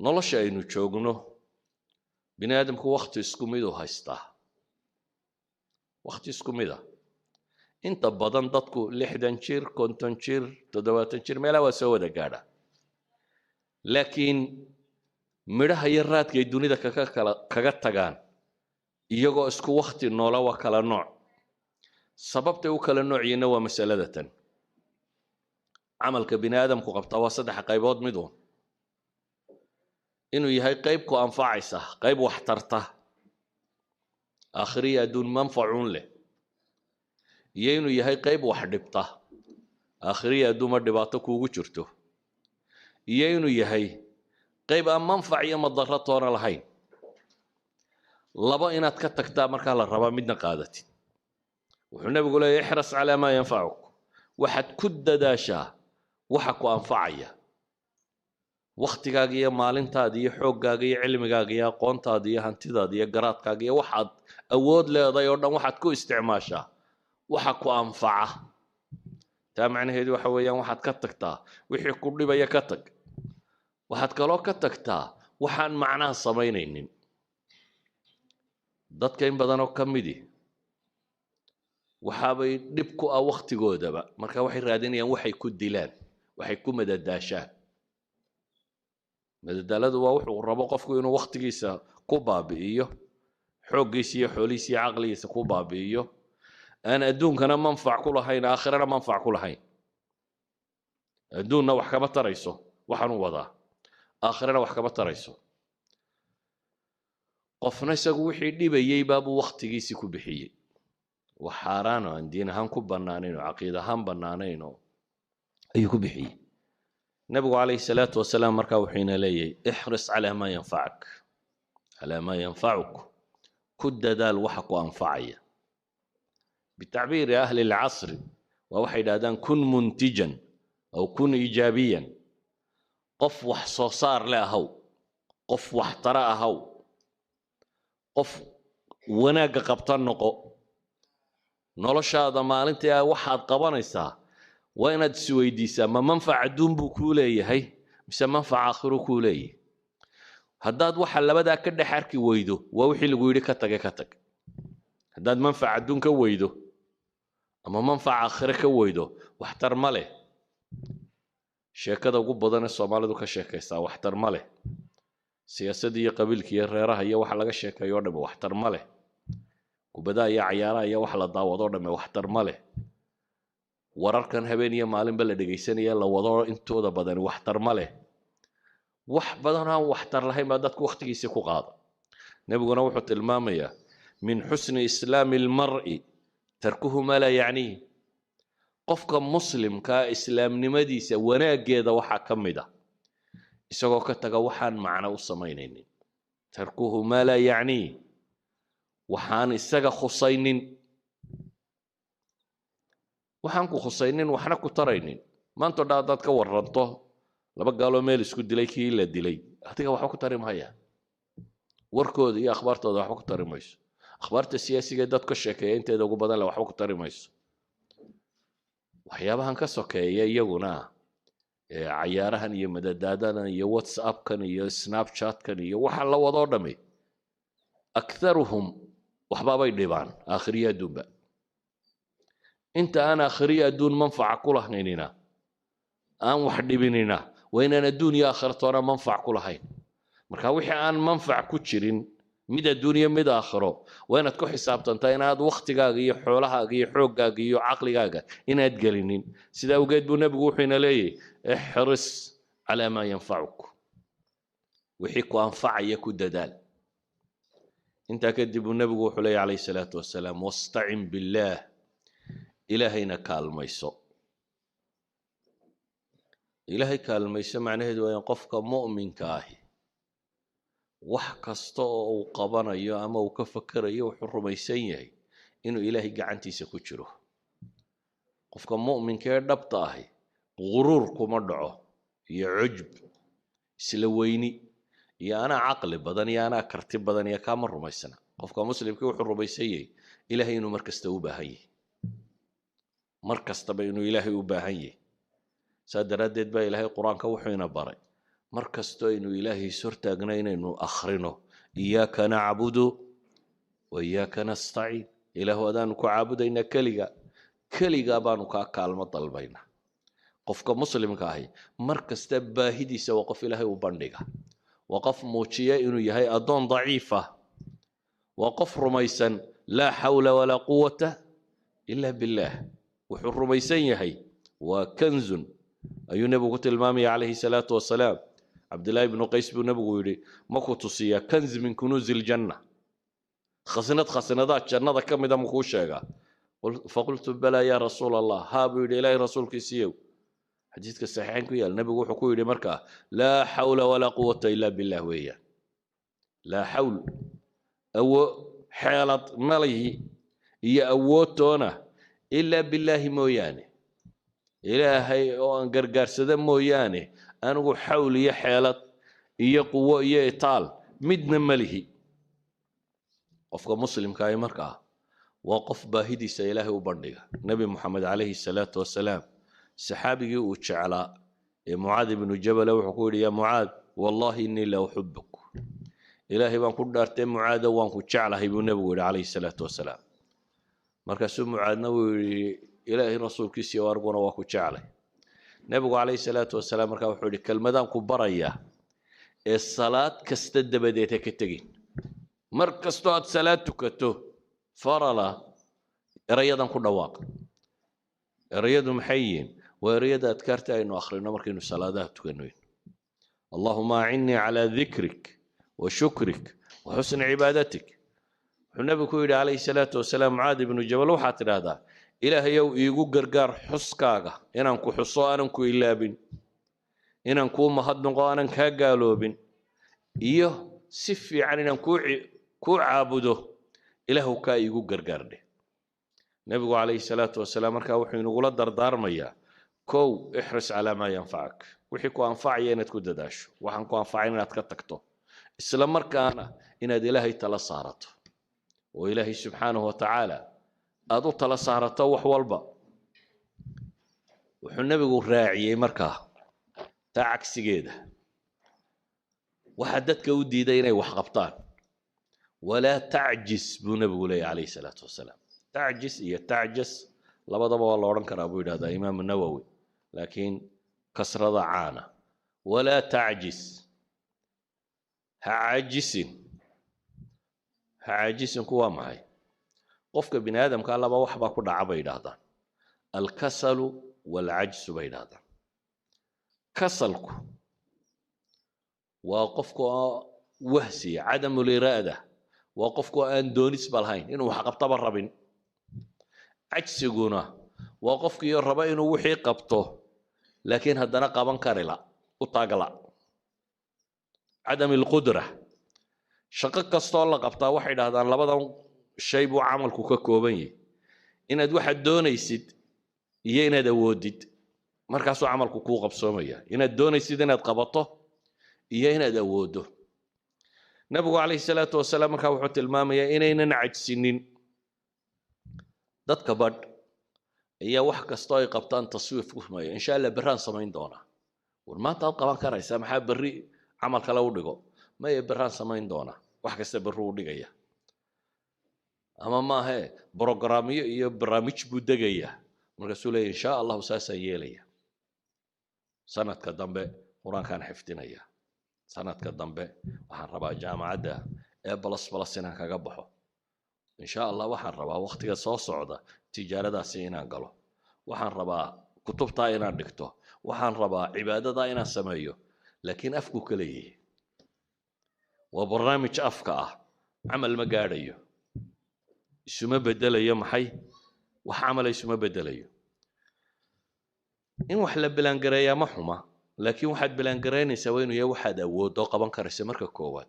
nolosha aynu joogno bini aadamku waqti isku mid u haystaa waqti isku mid ah inta badan dadku 60 jir 50 jir 70 jir meelaha waa soo wada gaadha laakiin midhaha iyo raadka ay dunida kaga tagaan iyagoo isku waqti noola waa kala nooc sababtay u kala noociyeenna waa masalada tan camalka bini aadamku qabtaa waa saddex qaybood mid uun inuu yahay qayb ku anfacaysa qayb wax tarta aakhiriya adduun manfacuun leh iyo inuu yahay qayb wax dhibta aakhiriya adduuma dhibaato kuugu jirto iyo inuu yahay qayb aan manfac iyo madaro toona lahayn laba inaad ka tagtaa markaa la rabaa midna qaadatid wuxuu nabigu leeyahay ixras calaa maa yanfacuk waxaad ku dadaashaa waxa ku anfacaya waqtigaaga iyo maalintaada iyo xooggaaga iyo cilmigaaga iyo aqoontaada iyo hantidaada iyo garaadkaaga iyo waxaad awood leedahay oo dhan waxaad ku isticmaashaa waxa ku anfaca taa macnaheedu waxa weeyaan waxaad ka tagtaa wixii ku dhibaya ka tag waxaad kaloo ka tagtaa waxaan macnaha samaynaynin dadka in badan oo ka midi waxaabay dhib ku ah waqtigoodaba marka waxay raadinayaan waxay ku dilaan waxay ku madadaashaan madadaaladu waa wuxuu rabo qofku inuu waqtigiisa ku baabi'iyo xooggiisa iyo xoolihiisa iyo caqligiisa ku baabi'iyo aan adduunkana manfac ku lahayn aakhirana manfac ku lahayn adduunna wax kama tarayso waxaan u wadaa aakhirana wax kama tarayso qofna isagu wixii dhibayay baabuu waqtigiisii ku bixiyey wax xaaraan oo aan diin ahaan ku bannaanayn oo caqiid ahaan bannaanayn oo ayuu ku bixiyey nabigu calayhi salaatu wasalaam markaa wuxuuna leeyahay ixris calaa maa yanfacuk ku dadaal waxa ku anfacaya bitacbiiri ahli lcasri waa waxay yidhahdaan kun muntijan aw kun iijaabiyan qof wax soo saar le ahaw qof wax tara ahaw qof wanaagga qabta noqo noloshaada maalintii waxaad qabanaysaa waa inaad isweydiisaa ma manfac adduun buu kuu leeyahay mise manfac aakhiro kuu leeyahay haddaad waxa labadaa ka dhex arki weydo waa wixii lagu yidhi ka tag haddaad manfac adduun ka weydo ama manfac aakhiro ka weydo waxtar ma leh sheekada ugu badan ee soomaalidu ka sheekaysaa waxtar ma leh siyaasadda iyo qabiilka iyo reeraha iyo waxa laga sheekeeyo oo dhamme waxtar ma leh kubadaha iyo cayaaraha iyo wax la daawado oo dhamme waxtar ma leh wararkan habeen iyo maalinba la dhegaysanaya la wado intooda badani waxtar ma leh wax badan aan waxtar lahayn baa dadku waqtigiisa ku qaada nabiguna wuxuu tilmaamayaa min xusni islaami almar'i tarkuhu maa laa yacniih qofka muslimkaa islaamnimadiisa wanaaggeeda waxaa ka mid ah isagoo ka taga waxaan macno u samaynaynin tarkuhu maa laa yacniih waxaan isaga khusaynin waxaan ku khusaynin waxna ku taraynin maanta dhaa haddaad ka waranto laba gaaloo meel isku dilay kii la dilay adiga waxba ku tari mahaya warkooda iyo akhbaartooda waxba ku tari mayso akhbaarta siyaasiga dad ka sheekeeya inteeda ugu badan leh waxba ku tari mayso waxyaabahan ka sokeeya iyaguna cayaarahan iyo madadaadadan iyo whatsappkan iyo snapchatkan iyo waxa la wadoo dhami aktharuhum waxbaabay dhibaan aakhiriya adduunba inta aan aakhiriya adduun manfaca ku lahaynina aan wax dhibinina waa inaan adduun iyo aakhiratoona manfac ku lahayn marka wixii aan manfac ku jirin mid adduun iyo mid aakhiro waa inaad ku xisaabtantaa inaad waqtigaaga iyo xoolahaaga iyo xooggaaga iyo caqligaaga inaad gelinin sidaa awgeed buu nebigu wuxuuna leeyahay ixris calaa maa yanfacuk wixii ku anfacaya ku dadaal intaa kadib buu nebigu wuxuu leeyahy calayhi salaatu wasalaam wastacin billaah ilaahayna kaalmayso ilaahay kaalmayso macnaheedu waa in qofka mu'minka ahi wax kasta oo uu qabanayo ama uu ka fakarayo wuxuu rumaysan yahay inuu ilaahay gacantiisa ku jiro qofka mu'minka ee dhabta ahi quruur kuma dhaco iyo cujb isla weyni iyo anaa caqli badan iyo anaa karti badan iyo kaama rumaysana qofka muslimka wuxuu rumaysan yahay ilaahay inuu markasta u baahan yahay mar kastaba inuu ilaahay u baahan yahay saa daraaddeed baa ilaahay qur-aanka wuxuu ina baray markastoo aynu ilaahay sortaagna inaynu akhrino iyaaka nacbudu wa iyaaka nastaciin ilaahu adaanu ku caabudaynaa keligaa baanu kaa kaalmo dalbaynaa qofka muslimka ahi mar kasta baahidiisa waa qof ilaahay u bandhiga waa qof muujiya inuu yahay addoon daciifa waa qof rumaysan laa xawla walaa quwata ila billaah wuxuu rumaysan yahay waa kanzun ayuu nebigu ku tilmaamaya calayhi salaatu wasalaam cabdillaahi ibnu qays buu nebigu yidhi ma ku tusiyaa kanz min kunuuzi ljanna khasnadaha jannada ka mida makuu sheegaa faqultu balaa yaa rasuula allah haa buu yidhi ilaahay rasuulkiisiiyow xadiidka saxiixayn ku yaal nebigu wuxuu ku yidhi markaa laa xawla walaa quwata ila billah weeyaan laa xawl xeelad malihi iyo awoodtoona ilaa billaahi mooyaane ilaahay oo aan gargaarsada mooyaane anigu xawl iyo xeelad iyo quwo iyo itaal midna malihi qofka muslimkaahi markaa waa qof baahidiisa ilaahay u bandhiga nebi moxamed calayhi salaatu wasalaam saxaabigii uu jeclaa ee mucaad ibnu jabala wuxuu ku yidhi yaa mucaad wallahi innii la uxibuk ilaahay baan ku dhaartay mucaado waan ku jeclahay buu nebigu yidhi calayhi salaatu wasalaam markaasuu mucaadna wuu yidhi ilaahay rasuulkiisii oo arguna waa ku jeclay nebigu calayhi salaatu wasalaam markaa wuxuu yidhi kelmadaan ku barayaa ee salaad kasta dabadeed ha ka tegin mar kastoo aad salaad tukato farala erayadan ku dhawaaq erayadu maxay yihiin waa erayada adkaarta aynu akhrino markaynu salaadaha tukanoyn allahuma acinnii calaa dikrik wa shukrik wa xusni cibaadatik wuxuu nebigu ku yidhi calayhi salaatu wasalaam mucaad ibnu jabal waxaad tidhaahdaa ilaahayow iigu gargaar xuskaaga inaan ku xuso aanan ku ilaabin inaan kuu mahadnaqo aanan kaa gaaloobin iyo si fiican inaan kuu caabudo ilaahu kaa iigu gargaardhe nebigu calayhi salaatu wasalaam markaa wuxuu inagula dardaarmayaa kow ixris calaa maa yanfacak wixii ku anfacaya inaad ku dadaasho waxaan ku anfacayn inaad ka tagto isla markaana inaad ilaahay tala saarato oo ilaahay subxaanahu watacaala aad u tala saarato wax walba wuxuu nebigu raaciyey markaa taa cagsigeeda waxaa dadka u diiday inay wax qabtaan walaa tacjis buu nebigu leeyahy calayhi salaatu wasalaam tacjis iyo tacjas labadaba waa la odhan karaa buu yidhahdaa imaamu nawowi laakiin kasrada caana walaa tacjis ha caajisinku waa maxay qofka bini aadamka laba wax baa ku dhaca bay yidhaahdaan alkasalu waalcajsu bay yidhaahdaan kasalku waa qofka wahsiya cadamuliraada waa qofku aan doonisba lahayn inuu wax qabtaba rabin cajsiguna waa qofkiiyo raba inuu wixii qabto laakiin haddana qaban karila u taagla cadam ilqudra shaqo kastoo la qabtaa waxay dhahdaan labadan shay buu camalku ka kooban yahay inaad waxaad doonaysid iyo inaad awoodid markaasuu camalku kuu qabsoomaya inaad doonaysid inaad qabato iyo inaad awooddo nabigu calayhi salaatu wasalaam markaa wuxuu tilmaamayaa inaynan cajsinin dadka badh ayaa wax kastoo ay qabtaan taswiif ku sameeya insha allah berraan samayn doonaa war maanta aad qaban karaysaa maxaa berri camal kale u dhigo maya berraan samayn doonaa wax kasta berru u dhigaya ama maahe brogramyo iyo barnaamij buu degayaa markaasuu leeya insha allahu saasaan yeelaya sanadka dambe qur-aankaan xifdinaya sanadka dambe waxaan rabaa jaamacadda ee balas inaan kaga baxo insha allah waxaan rabaa waqtiga soo socda tijaaradaasi inaan galo waxaan rabaa kutubtaa inaan dhigto waxaan rabaa cibaadadaa inaan sameeyo laakiin afku ka leeyahay waa barnaamij afka ah camal ma gaadhayo isuma bedelayo maxay wax camala isuma bedelayo in wax la bilaangareeyaa ma xuma laakiin waxaad bilaangaraynaysaa waa inuu yahay waxaad awooddo qaban karaysa marka koowaad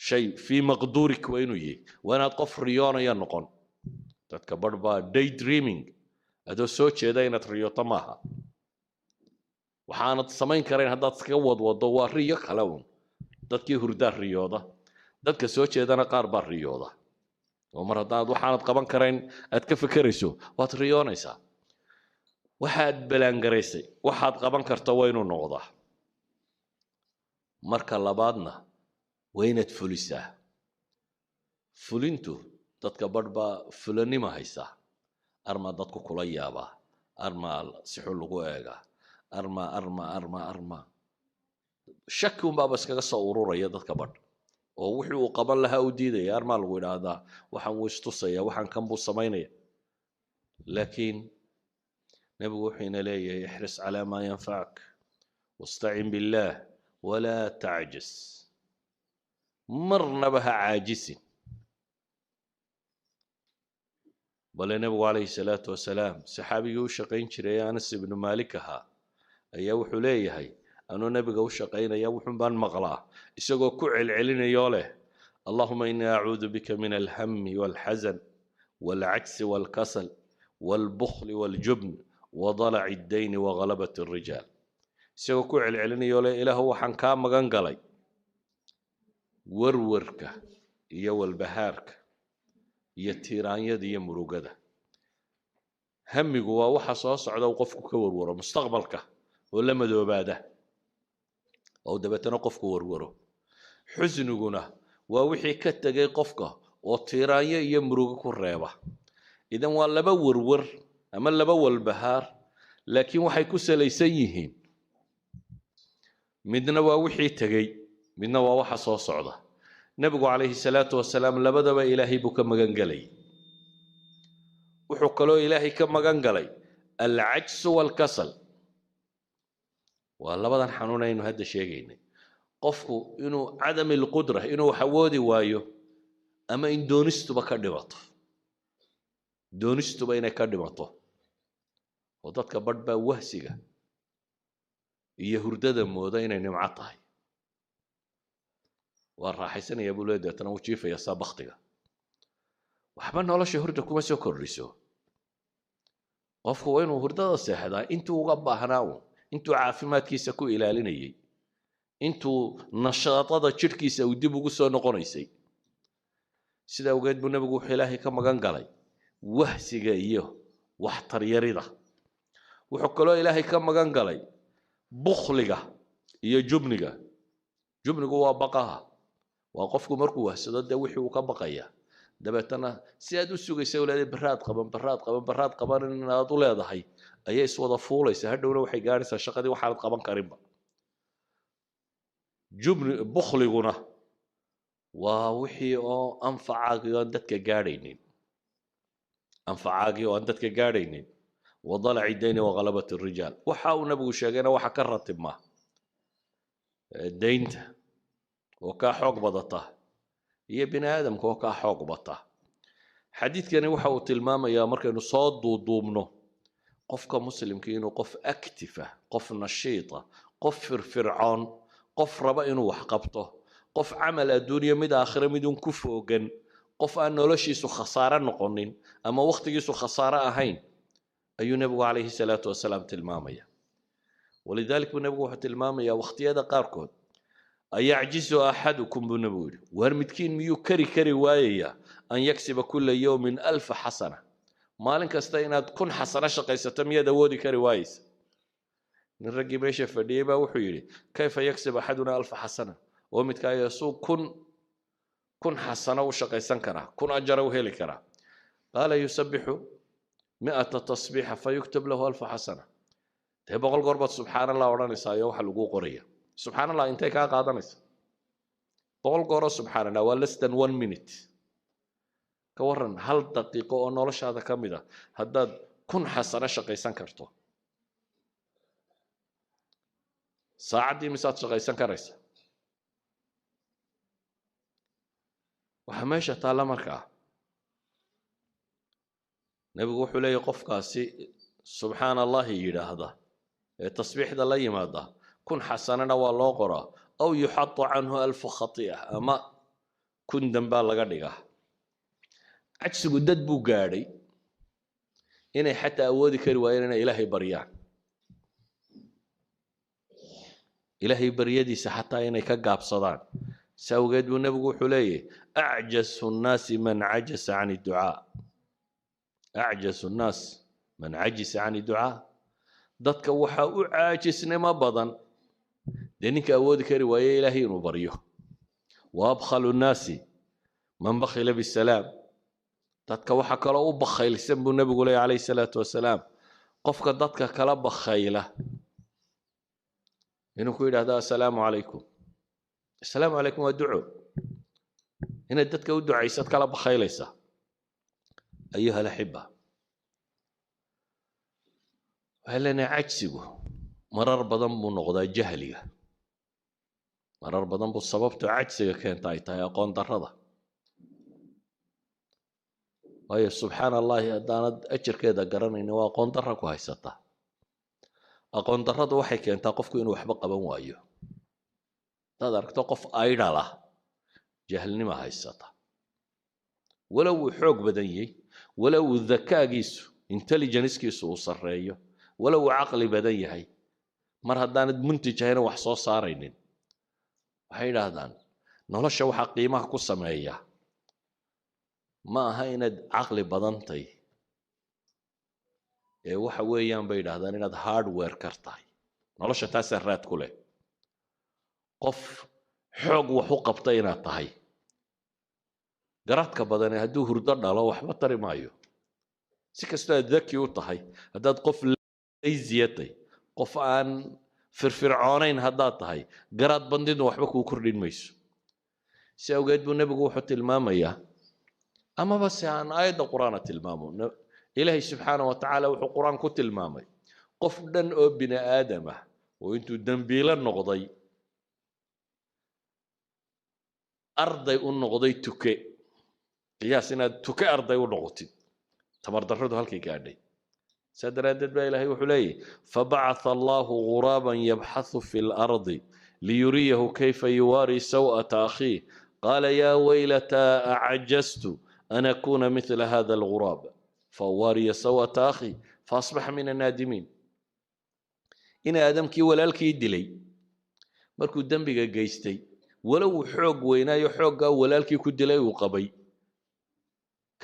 shay fii maqduurik waa inuu yahay waa inaad qof riyoonaya noqon dadka badh baa day dreaming adoo soo jeeda inaad riyooto maaha waxaanad samayn karayn haddaad iska wadwado waa riyo kale uun dadkii hurdaa riyooda dadka soo jeedana qaar baa riyooda oo mar haddaad waxaanad qaban karayn aad ka fekerayso waad riyoonaysaa waxaad balaangaraysay waxaad qaban karta waa inuu noqdaa marka labaadna waa inaad fulisaa. fulintu dadka badh baa fulanima haysaa. armaa dadku kula yaabaa, armaa si xun lagu eegaa, armaa shaki unbaaba iskaga soo ururaya dadka badh oo wixii uu qaban lahaa u diidaya. armaa lagu idhaahdaa waxaan wuu istusaya, waxaan kan buu samaynaya. laakiin nebigu wuxuu ina leeyahay ixris calaa maa yanfacak wastacin billaah walaa tacjis. marnaba ha caajisin. bale nebigu calayhi salaatu wasalaam saxaabigii u shaqayn jiray anas ibnu maalik ahaa ayaa wuxuu leeyahay anuu nebiga u shaqaynaya wuxuun baan maqlaa isagoo ku celcelinayoo leh allahuma inii acuudu bika min alhami walxasan walcajsi walkasal walbukhli waljubn wadalaci iddayni waghalabati alrijaal. isagoo ku celcelinayoo leh ilaahu waxaan kaa magan galay warwarka iyo walbahaarka iyo tiiraanyada iyo murugada. hamigu waa waxa soo socda uu qofku ka warwaro mustaqbalka oo la madoobaada oo dabeetana qofku warwaro. xusniguna waa wixii ka tegay qofka oo tiiraanyo iyo murugo ku reeba. idan waa laba warwar ama laba walbahaar, laakiin waxay ku salaysan yihiin midna waa wixii tegay, midna waa waxa soo socda. nebigu calayhi salaatu wasalaam labadaba ilaahay buu ka magan galay. wuxuu kaloo ilaahay ka magan galay alcajsu walkasal. waa labadan xanuun aynu hadda sheegaynay. qofku inuu cadami lqudra, inuu wax awoodi waayo, ama in doonistuba ka dhimato. doonistuba inay ka dhimato. oo dadka badh baa wahsiga iyo hurdada mooda inay nimco tahay. waa raaxaysanaya buu leeyahay, deetana wuu jiifaya saa baktiga. waxba nolosha hurda kuma soo kordhiso. qofku waa inuu hurdada seexdaa intuu uga baahnaa uun, intuu caafimaadkiisa ku ilaalinayay, intuu nashaadada jidhkiisa uu dib ugu soo noqonaysay. sidaa awgeed buu nebigu wuxuu ilaahay ka magan galay wahsiga iyo waxtaryarida. wuxuu kaloo ilaahay ka magan galay bukhliga iyo jubniga. jubnigu waa baqaha. waa qofku markuu wahsado dee wixii uu ka baqaya, dabeetana si aad u sugaysa u leedahay baraad qaban inaad u leedahay ayay iswada fuulaysa. hadhowna waxay gaadhaysaa shaqadii waxaanad qaban karinba. bukhliguna waa wixii oo anfacaagii oo aan dadka gaadhaynin. wadalaci dayni waghalabati rijaal. waxa uu nabigu sheegayna waxa ka ratibma daynta oo kaa xoog badata iyo bini aadamka oo kaa xoog bata. xadiidkani waxa uu tilmaamayaa markaynu soo duuduubno qofka muslimka inuu qof active, qof nashiita, qof firfircoon, qof raba inuu wax qabto, qof camal adduunyo mid aakhira midun ku foogan, qof aan noloshiisu khasaare noqonin ama waqtigiisu khasaare ahayn ayuu nebigu calayhi salaatu wasalaam tilmaamaya. walidaalika buu nebigu wuxuu tilmaamayaa waqtiyada qaarkood ayacjizu axadukum buu nebigu yidhi, waar midkiin miyuu kari waayaya an yaksiba kula yawmin 1000 xasana. maalin kasta inaad 1000 xasano shaqaysato miyaad awoodi kari waayeysa? nin raggii meesha fadhiyey baa wuxuu yidhi kayfa yaksib axaduna 1000 xasana. oo midkaayo suu 1000 xasano u shaqaysan karaa, 1000 ajara u heli karaa. qaala yusabixu 100 tasbiixa fayuktub lahu 1000 xasana. dee 100 goor baad subxaan allah odhanaysaa iyo waxa lagu qoraya. subxaan allah intay kaa qaadanaysa? 100 gooroo subxaan allah waa less than 1 minute. ka waran 1 daqiiqo oo noloshaada ka mid ah haddaad 1000 xasano shaqaysan karto. saacaddii misaad shaqaysan karaysa? waxa meesha taalla markaa nebigu wuxuu leeyahay qofkaasi subxaan allahi yidhaahda ee tasbiixda la yimaada 1000 xasanana waa loo qoraa, aw yuxatu canhu 1000 khati'a, ama 1000 dambaa laga dhigaa. cajsigu dad buu gaadhay inay xataa awoodi kari waayeen inay ilaahay baryaan. ilaahay baryadiisa xataa inay ka gaabsadaan. sawgeed buu nebigu wuxuu leeyahay acjasu nnaasi man cajasa can idducaa. acjasu nnaas man cajisa can idducaa. dadka waxaa u caajisnimo badan لأنك أود كري ويا إلهي نبريه وأبخل الناس من بخل بالسلام تتكوح كلا بخيل سب النبي عليه الصلاة والسلام قفك ضدك كلا بخيله إنه كويل هذا السلام عليكم السلام عليكم ودعوا هنا ادتك ودعوا عيسى كلا بخيليسا أيها الأحبة هل أنا عجزه مرر بدن بنقضى جهلية مرر بدن بالسبب تعجزه كانت تاي أقون درضة وهي سبحان الله دانت أجر كذا قرن إنه أقون درك وهي سطة أقون درضة وحي كانت قفك إنه وحبق أبن وايو تقدر تقف أيضا له جهلني ما هي سطة ولو حوق بدني ولو الذكاء جيسو intelligence kiisu uu sareeyo walow aqli badan yahay mar hadaan muntajayna wax soo saaraynin waxay yiraahdaan nolosha waxa qiimaha ku sameeya ma aha inaad aqli badantay ee waxa weeyaan bay yiraahdaan inaad hardware kartahay nolosha taas raad ku leh qof xoog wax u qabtay inaad tahay garadka badan hadduu hurdo dhalo waxba tari maayo si kasta dadkii u tahay hadaad qof laysiyatay qof aan firfircoonayn hadaad tahay garad bandidu waxba ku kordhin mayso si awgeed buu nabigu wuxuu tilmaamayaa ama bas aan aayada quraana tilmaamo ilaahay subhanahu wa ta'ala wuxuu quraan ku tilmaamay qof dhan oo bini aadam ah oo intuu dambiila noqday arday u noqday tuke qiyaas inaad tuke arday u noqotid تمر درده هلكي قاعدي سدرادد با إلهي وحلي فبعث الله غرابا يبحث في الأرض ليريه كيف يواري سوءة أخيه قال يا ويلتى أعجزت أن أكون مثل هذا الغراب فواري سوءة أخي فأصبح من النادمين إن آدم كي ولا الكي دلي مركو الدنبي قيستي ولو حوق وينا يحوق ولا الكي كدلي وقبي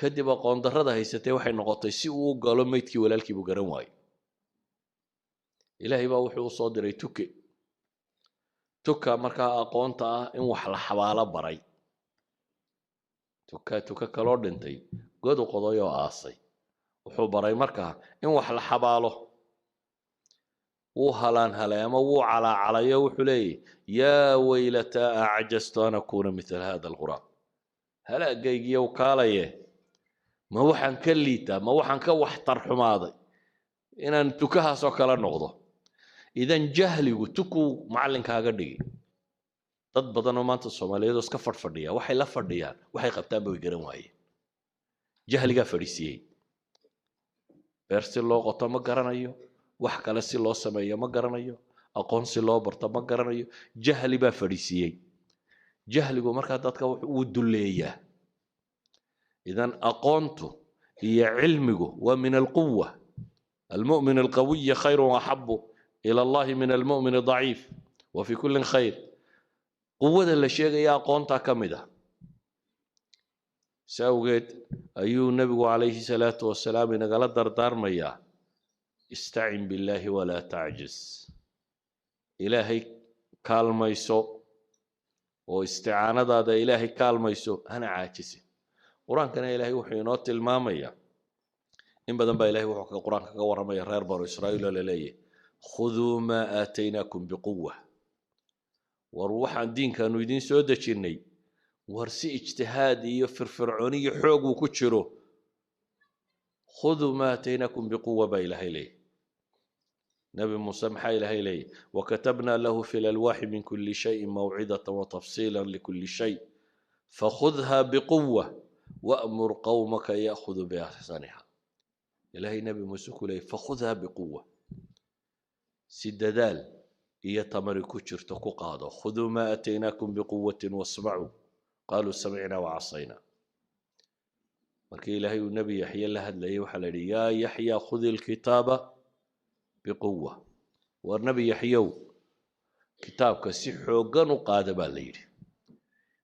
kadib aqoon darrada haysatay waxay noqotay si uu galo meydkii walaalkii buu garan waayay ilaahay baa wuxuu soo diray tuka markaa aqoonta ah in wax la xabaalo baray tuka kaloo dhintay god u qoday oo aasay wuxuu baray markaa in wax la xabaalo wuu halaan halay ama wuu calaacalayo wuxuu leeyahay yaa waylata acjaztu an akuuna mithla hada alghuraab halaagaygiiyow kaalaye ما وحن كليتا ما وحن كوحتر حماضي إن تكها سكلا نقضه إذا جهلي وتكو معلن كاجدي تضبطن وما تصوماليه دوس كفر فرديا وحي لا فرديا وحي قبتان بيجرم واي جهلي كفريسي برسل الله قطع ما قرنايو وحكى لسي الله سمايا ما قرنايو أقون سي الله برتا ما قرنايو جهلي بفريسي جهلي ومركا دادك ودليه إذن أقونته هي علمه ومن القوة المؤمن القوي خير وأحب إلى الله من المؤمن الضعيف وفي كل خير قوة الشيء يا أقونتها كمدة سأوجد أيها النبي عليه الصلاة والسلام إن قال دردار مياه استعن بالله ولا تعجز إلهي كالميسو واستعانة هذا إلهي كالميسو أنا عاجزي قرآن كان إلهي وحينات المامية إن بدن با إلهي وحكى قرآن كقورة ما يرير بارو إسرائيل لليه خذوا ما آتيناكم بقوة وروح عن دين كانوا يدين سودة شني ورسي اجتهادي يفر فرعوني حوق وكتشرو خذوا ما آتيناكم بقوة با إلهي ليه نبي موسى محا إلهي ليه وكتبنا له في الألواح من كل شيء موعظة وتفصيلا لكل شيء فخذها بقوة وأمر قومك يأخذوا بأحسنها إلهي نبي موسى كلي فخذها بقوة سددال هي تمر كتشر تقوق هذا خذوا ما أتيناكم بقوة واسمعوا قالوا سمعنا وعصينا مركي إلهي والنبي يحيى الله هدلي وحلالي يا يحيى خذ الكتاب بقوة والنبي يحيى كتابك سحوقا وقادبا ليري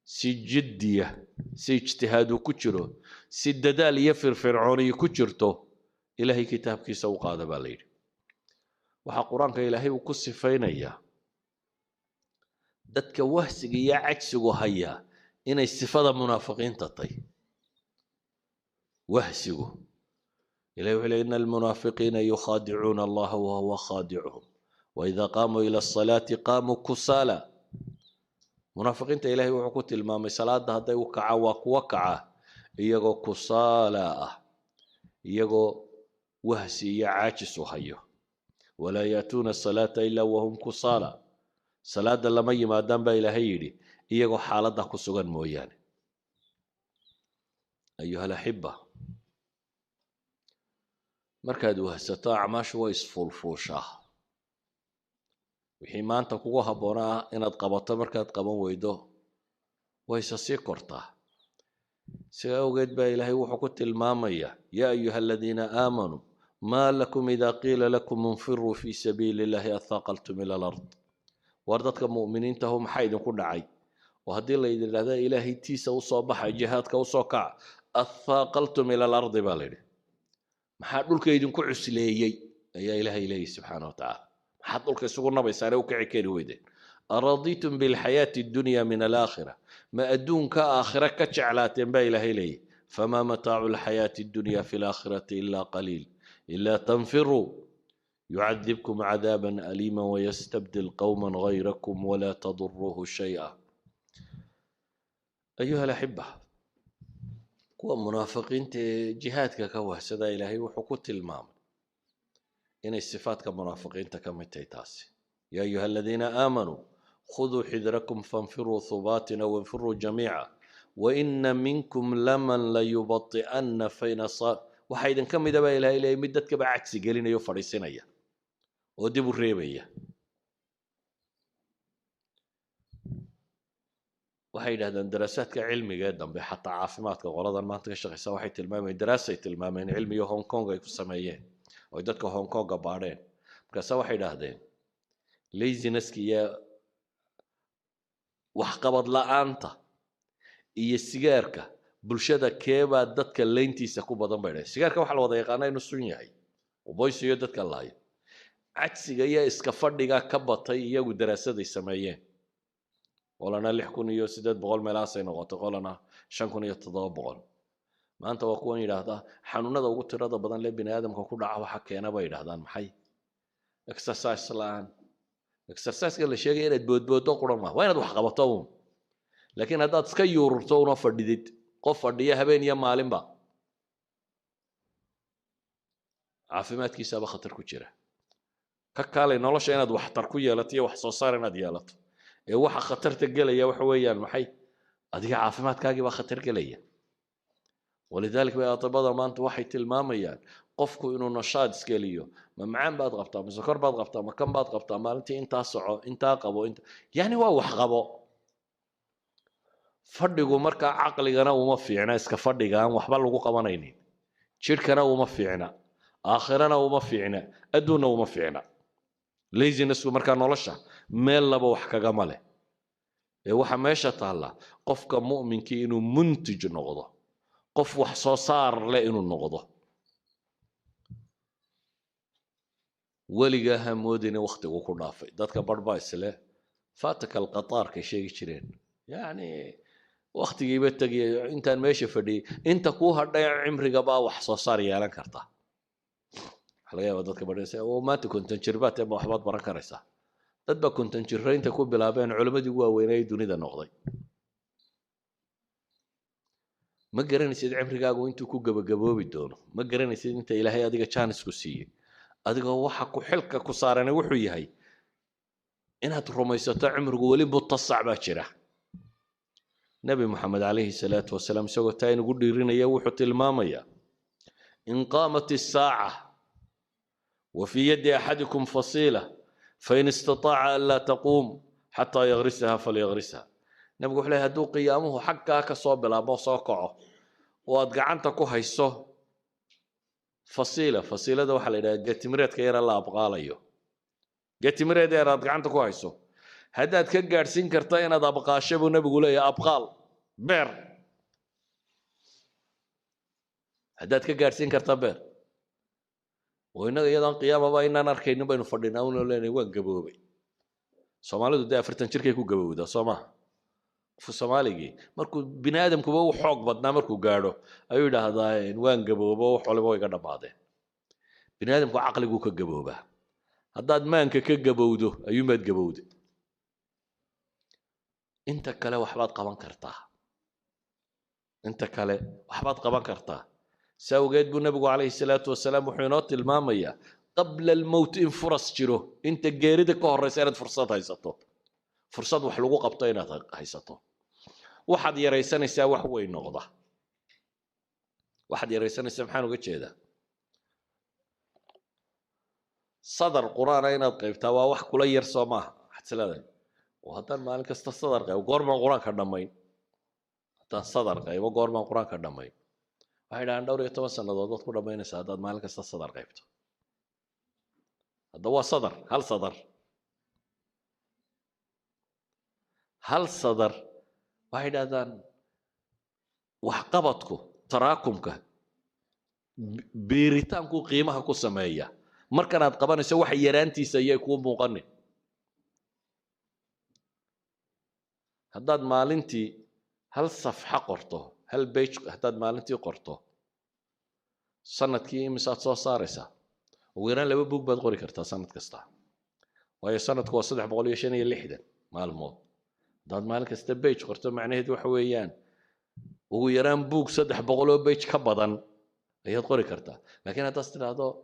سي جدية سي اجتهاد كجرو سي الددال يفر فرعوني كجرته إلهي كتاب كي سوق هذا بالير وحا قرآن إلهي وكسفين إياه dadka wahsiga iyo cajsigu haya inay sifada munaafiqiinta tahay wahsigu ilaahay wuxuu leeyahay inna almunaafiqiina yukhaadicuuna allaha wa huwa khaadicuhum wa idaa qaamuu ila asalaati qaamuu kusaala munaafiqiinta ilaahay wuxuu ku tilmaamay salaada hadday u kacaan waa kuwa kaca iyagoo kusaala ah iyagoo wahsi iyo caajis u hayo walaa yaatuuna asalaata ilaa wahum kusaala salaada lama yimaadaan baa ilaahay yidhi iyagoo xaaladda ku sugan mooyaane ayuha alaxiba markaad wahsato acmaashu way isfuulfuushaa wixii maanta kugu habboonaa inaad qabato markaad qaban weydo wayse sii kortaa sidaa awgeed baa ilaahay wuxuu ku tilmaamaya yaa ayuha aladiina aamanuu maa lakum idaa qiila lakum infiruu fii sabiili illahi athaqaltum ila alard war dadka mu'miniinta ahu maxaa idinku dhacay oo haddii la yidhahda ilaahay tiisa usoo baxa jihaadka usoo kaca athaqaltum ila alardi baa layidhi maxaa dhulka idinku cusleeyey ayaa ilaahay leeyahy subxaana watacaala maxaad dhulka isugu nabaysaane u kici kari weydeen araditum bilxayaati addunya min alaakhira ma adduunka aakhira ka jeclaateen baa ilaahay leeyahy famaa mataacu lxayaati addunya fi laakhirati ilaa qaliil ilaa tanfiruu يعذبكم عذابا أليما ويستبدل قوما غيركم ولا تضروه شيئا أيها الأحبة كوا منافقين جهادك كوهسدا إلهي وحكوت المام إن الصفات كمنافقين تكمتيتاسي يا أيها الذين آمنوا خذوا حذركم فانفروا ثبات أو انفروا جميعا وإن منكم لمن ليبطئن فين صار وحيدا كم دبا إلهي مدتك بعكسي قالين يفرسينيا ودبوا الريبية waxay yidhahdeen daraasaadka cilmiga ee dambe xataa caafimaadka qoladan maanta ka shaqeysa waxay tilmaamayeen daraasay tilmaameen cilmiga Hong Kong ay ku sameeyeen oo dadka Hong Kong baadheen markaas waxay yidhaahdeen laziness-ka iyo waxqabad la'aanta iyo sigaarka bulshada keebaa dadka leyntiisa ku badan bay dhahay sigaarka waxa la wada yaqaanaa inuu sun yahay oo boys iyo dadka laayo cagsiga iyo iska fadhiga ka batay iyagu daraasaday sameeyeen qolana 6,800 meelahaasay noqotay qolana 5,700 maanta waa kuwan yidhaahdaa xanuunada ugu tirada badan lee bini aadamka ku dhaca waxa keena bay yidhaahdaan maxay exercise la'aan exercise-ka la sheegay inaad boodboodo quran ma waa inaad wax qabato uun laakiin haddaad iska yuururto una fadhidid qof fadhiya habeen iyo maalinba caafimaadkiisaba khatar ku jira ka kaalay nolosha inaad waxtar ku yeelato iyo wax soo saar inaad yeelato ee waxa khatarta gelaya waxa weeyaan maxay adiga caafimaadkaagii baa khatar gelaya ولذلك بقى أطباء ما أنت واحد الماميان قفكوا إنه نشاط سكيليو ما معان بعد غبطة ما سكر بعد غبطة ما كم بعد غبطة ما أنت صعو أنت قبو أنت يعني هو وحقبو فردقوا مركا عقلي أنا وما في عنا إسك فردقا وحبلوا قوانيني شركنا وما في عنا آخرنا وما في عنا أدونا وما في عنا ليزي نسو مركا نولشة ميل لبا وحكا جماله وحا ماشا تعالى قفك مؤمن كي إنه منتج نغضه qof wax soo saar leh inuu noqdo waliga hamoodina waqtigu ku dhaafay dadka barbaa isle faataka alqataar ka sheegi jireen yani waqtigiiba tagay intaan meesha fadhiyay inta ku hadhay cimriga baa wax soo saar yeelan karta laga yaabaa dadka badheysay oo maanta konton jirbaad ee waxbaad baran karaysaa dad ba konton jirraynta ku bilaabeen culimadii waaweynay dunida noqday ma garanaysid cimrigaagu intuu ku gabagaboobi doono ma garanaysid inta ilaahay adiga chance ku siiyay adiga waxa ku xilka ku saaran wuxuu yahay inaad rumaysato cimrigu wali mutasac baa jira nabi maxamed alayhi salaatu wasalaam isagoo taa inagu dhiirinaya wuxuu tilmaamaya in qaamat as-saa'a wa fi yadi ahadikum fasila fa in istata'a an la taqum hatta yaghrisaha falyaghrisaha nabigu wuxuu leeyahay hadduu qiyaamuhu xaggaa ka soo bilaabo soo kaco oo aad gacanta ku hayso fasiilada waxa la yiraahdaa geetimireedka yar la abqaalayo geetimireed yar aad gacanta ku hayso haddaad ka gaarsiin kartaa inaad abqaasho buu nabigu leeyahay abqaal beer haddaad ka gaarsiin kartaa beer oo inaga iyadan qiyaamaba inaan arkaynin baynu fadhinaa una leenahay waan gaboobay soomaalidu dee 40 jirkay ku gabowdaa soo maaha qofka soomaaligii markuu bini aadamkuba u xoog badnaa markuu gaadho ayuu yidhaahdaa waan gaboobo wax waliba way iga dhammaadeen bini aadamku caqliguu ka gaboobaa haddaad maanka ka gabowdo ayuunbaad gabowde inta kale waxbaad qaban kartaa inta kale waxbaad qaban kartaa ساوجد بو النبي عليه الصلاة والسلام وحينات المامية قبل الموت إن فرص جرو أنت جارد كهر رسالة فرصات هيسطو فرصات وحلوق قبطين هيسطو واحد يريسان يساوي حوي نغضة واحد يريسان يسامحانه قد هذا صدر القرآن أين القيب وح كل يرسو معه حتى لا وهذا المالك استصدر قيب وقرب القرآن كردمين حتى صدر قيب وقرب القرآن كردمين waxay dhahaan dhowr iyo 10 sanadood ku dhameynaysa hadaad maalin kasta sadar qaybto hada waa sadar hal sadar waxay dhahdaan wax qabadku taraakumka beeritaanku qiimaha ku sameeya markanaad qabanayso wax yaraantiisa ayay ku muuqanay hadaad maalintii hal safxa qorto هل بيج هتاد مالنتي قرطه سنة كي مسات صو صارسة ويران لو بوك باد قوري كرتا سنة كستا وهي سنة كو صدح بقول يشاني اللي حدا مال الموت داد مالك استبيج قرطه معناه دو حويان ويران بوك صدح بقول بيج كبدن هي قوري كرتا لكن هذا استرادو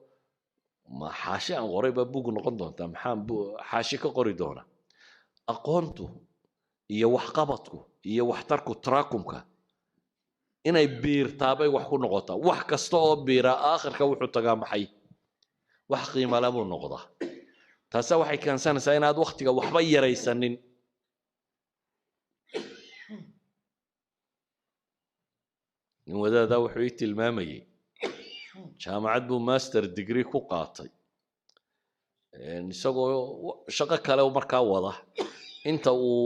ما حاشي ان قريبه بوك نقون دونتا محام حاشي كقوري دونا اقونتو iyo wax qabadku iyo waxtarku tarakumka inay biirtaabay wax ku noqotaa wax kasta oo biira aakhirka wuxuu tagaa maxay wax qiimo leh buu noqdaa taasa waxay keensanaysaa inaad waqtiga waxba yaraysanin nin wadaada wuxuu tilmaamayay jaamacad buu master degree ku qaatay isagoo shaqo kale markaa wada inta uu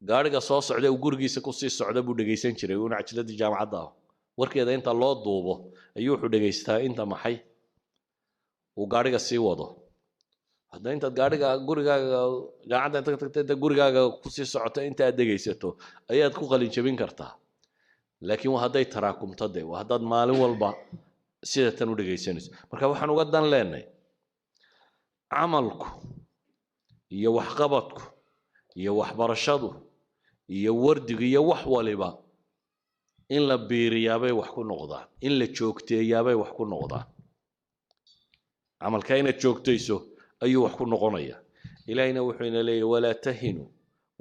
gaariga soo socday uu gurigiisa ku sii socda buu dhageysan jiray uu nacjilada jaamacadda warkeeda inta loo duubo ayuu wuxuu dhageystaa inta maxay uu gaariga sii wado hadda inta gaariga gurigaaga jaamacadda inta tagtay gurigaaga ku sii socota inta aad dhageysato ayaad ku qalin jabin kartaa laakiin waa haday taraakumto de waa hadaad maalin walba sida tan u dhageysanayso marka waxaan uga dan leenahay amalku iyo wax qabadku iyo waxbarashadu iyo wardiga iyo wax waliba in la biiriyaabay wax ku noqdaan in la joogteeyaabay wax ku noqdaan amalka inaad joogtayso ayuu wax ku noqonaya ilaahina wuxuu ina leeyahay walaa tahinu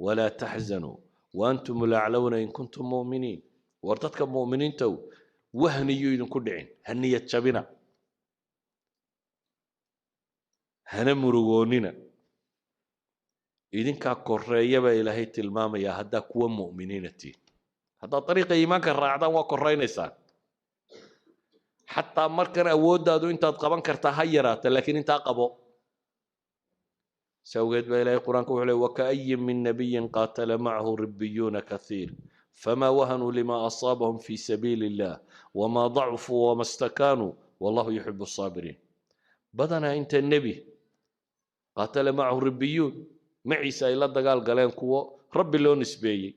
walaa tahzanu wa antum la'alawna in kuntum mu'miniin war dadka mu'miniinta wahniyo idinku dhicin haniyad jabina hana murugoonina idinka koreeyaba ilaahay tilmaamaya hadda kuwa mu'miniinati hadda dariiqa iimaanka raacdan waa koreynaysan hatta markan awooddaadu intaad qaban kartaa ha yaraata laakiin inta qabo سوجد بإلهي القرآن كوحله وكأي من نبي قاتل معه ربيون كثير فما وهنوا لما أصابهم في سبيل الله وما ضعفوا وما استكانوا والله يحب الصابرين بدنا أنت النبي قاتل معه ربيون معي سايلة قال قالين كوا ربي لو نسبي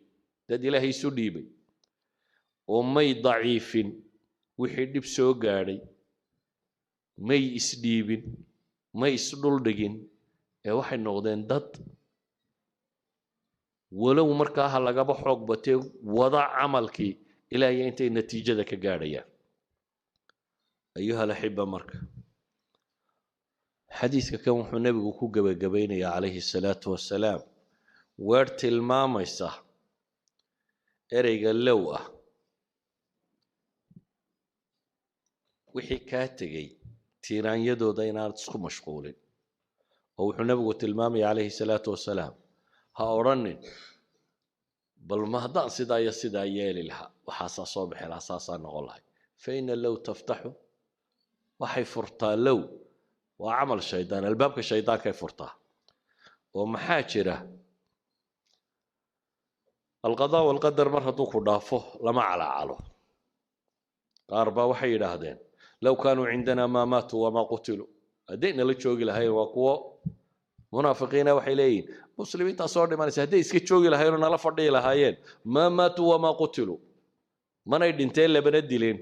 داد إلهي سليبي ومي ضعيف وحيد بسو قاري مي إسديب مي إسدول دقين waxay noqdeen dad walow markaa ha laga xoog batay wada amalkii ilaahay intay natiijada ka gaarayaan ayuha lahibba marka xadiiska kan wuxuu nabigu ku gabagabeynaya calayhi salaatu wasalaam weer tilmaamaysa ereyga low ah wixii ka tagay tiiraanyadooda inaad isku mashquulin وحنا نبغى تلمامي عليه الصلاة والسلام هأورنن بل ما هدا صدا يالي لها وحاسا صبح الأساسا نقولها فإن لو تفتحه وحي فرطا لو وعمل الشيطان الباب كالشيطان كي فرطا ومحاجرة القضاء والقدر مرة توقف ضافه لما على عاله قاربا وحي لهدين لو كانوا عندنا ما ماتوا وما قتلوا أدينا اللي تشوقي لهاي وقوة munaafiqiina waxay leeyihiin muslimiinta soo dhimanaysa hadday iska joogi lahaayeen oo nala fadhiyi lahaayeen maa maatuu wamaa qutiluu manay dhinteen labana dileen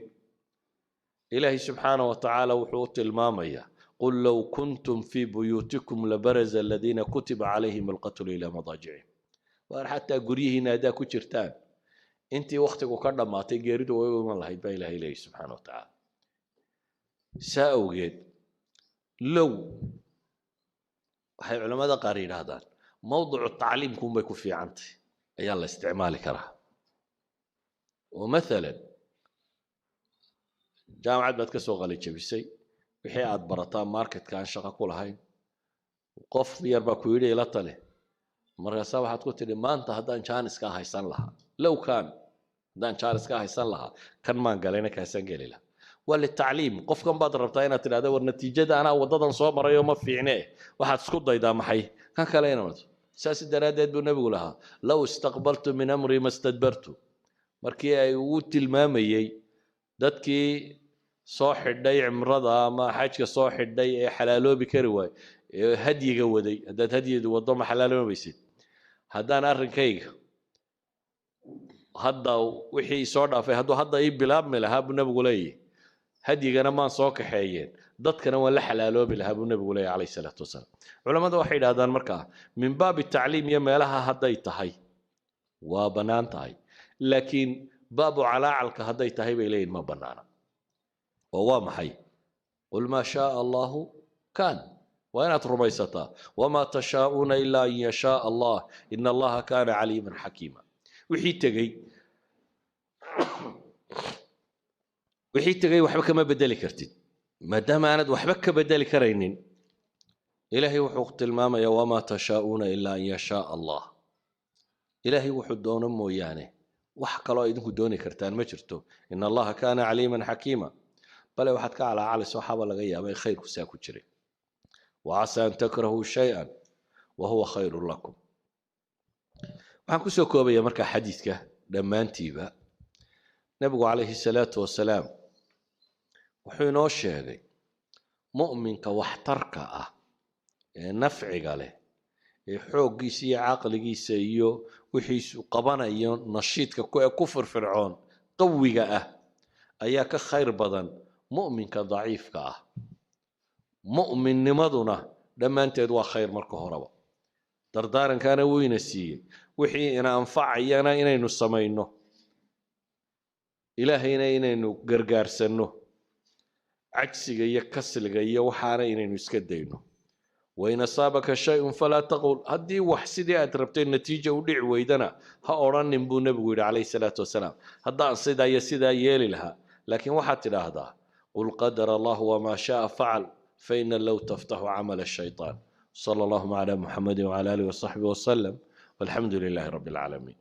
ilaahay subxaanahu watacaala wuxuu u tilmaamayaa qul low kuntum fii buyuutikum labaraza aladiina kutiba calayhim alqatlu ilaa madaajicihim waar xataa guryihiina haddaa ku jirtaan intii wakhtigu ka dhammaatay geeridu way u iman lahayd baa ilaahay leeyahy subxaana wa tacaala saa awgeed low waxay culamada qaar yidhaahdaan mawdicu tacliimkuunbay ku fiicantahy ayaa la isticmaali karaa oo maalan jaamacad baad ka soo qalijabisay wixii aad barataa marketka aan shaqo ku lahayn qof yar baa ku yidhi ila tale markaasaa waxaad ku tidhi maanta haddaan jaaniska haysan lahaa low kaan haddaan jaaniska haysan lahaa kan maan galayna kaasaan geli lahaa waa litacliim qofkan baad rabtaa inaad tidhahda war natiijada anaa waddadan soo marayoo ma fiicne waxaad isku daydaa maxay kan kale inaad saas daraaddeed buu nebigu lahaa low istaqbaltu min amri ma stadbartu markii ay ugu tilmaamayey dadkii soo xidhay cimrada ama xajka soo xidhay ee xalaaloobi kari waay ee hadyiga waday haddaad hadyidu waddo ma xalaaloobaysid haddaan arrinkayga hadda wixii soo dhaafay hadduu hadda ii bilaabmi lahaa buu nebigu leeyahy hadyigana maan soo kaxeeyeen dadkana waan la xalaaloobi lahaa buu nebigu leeyahy calayhi salaatu wasalaam culammada waxay yidhahdaan markaa min baabi tacliim iyo meelaha hadday tahay waa bannaan tahay laakiin baabu calaacalka hadday tahay bay leeyihin ma bannaana oo waa maxay qul maa shaaa allahu kaan waa inaad rumaysataa wamaa tashaa'uuna ilaa an yashaaa allah ina allaha kaana caliiman xakiima wixii tegey waxba kama bedeli kartid maadaama aanad waxba ka bedeli karaynin ilaahay wuxuu tilmaamayaa wamaa tashaa'uuna ilaa an yashaaa allah ilaahay wuxuu doono mooyaane wax kaloo idinku dooni kartaan ma jirto ina allaha kaana caliiman xakiima bale waxaad ka calaacalayso waxaaba laga yaabay khayrku saa ku jiray wacasa an takrahuu shay-an wa huwa khayrun lakum waxaan kusoo koobaya markaa xadiidka dhammaantiiba nebigu calayhi salaatu wasalaam wuxuu inoo sheegay mu'minka waxtarka ah ee nafciga leh ee xooggiisa iyo caqligiisa iyo wixiisu qabanayo nashiidka ku firfircoon qawiga ah ayaa ka khayr badan mu'minka daciifka ah mu'minnimaduna dhammaanteed waa khayr marka horeba dardaarankaana weyna siiyey wixii ina anfacayana inaynu samayno ilaahayna inaynu gargaarsanno cajsiga iyo kasliga iyo waxaana inaynu iska dayno wain asaabaka shay-un falaa taqul haddii wax sidii aad rabtay natiija u dhici weydana ha odhanin buu nebigu yidhi calayhi salaatu wasalaam haddaan sidaa iyo sidaa yeeli lahaa laakiin waxaad tidhaahdaa qul qadara allahu wamaa shaaa facal faina low taftaxu camala ashaytaan sala allahuma calaa muxamedin wacala aalihi wasaxbihi wasalam walxamdu lilaahi rabbi alcaalamiin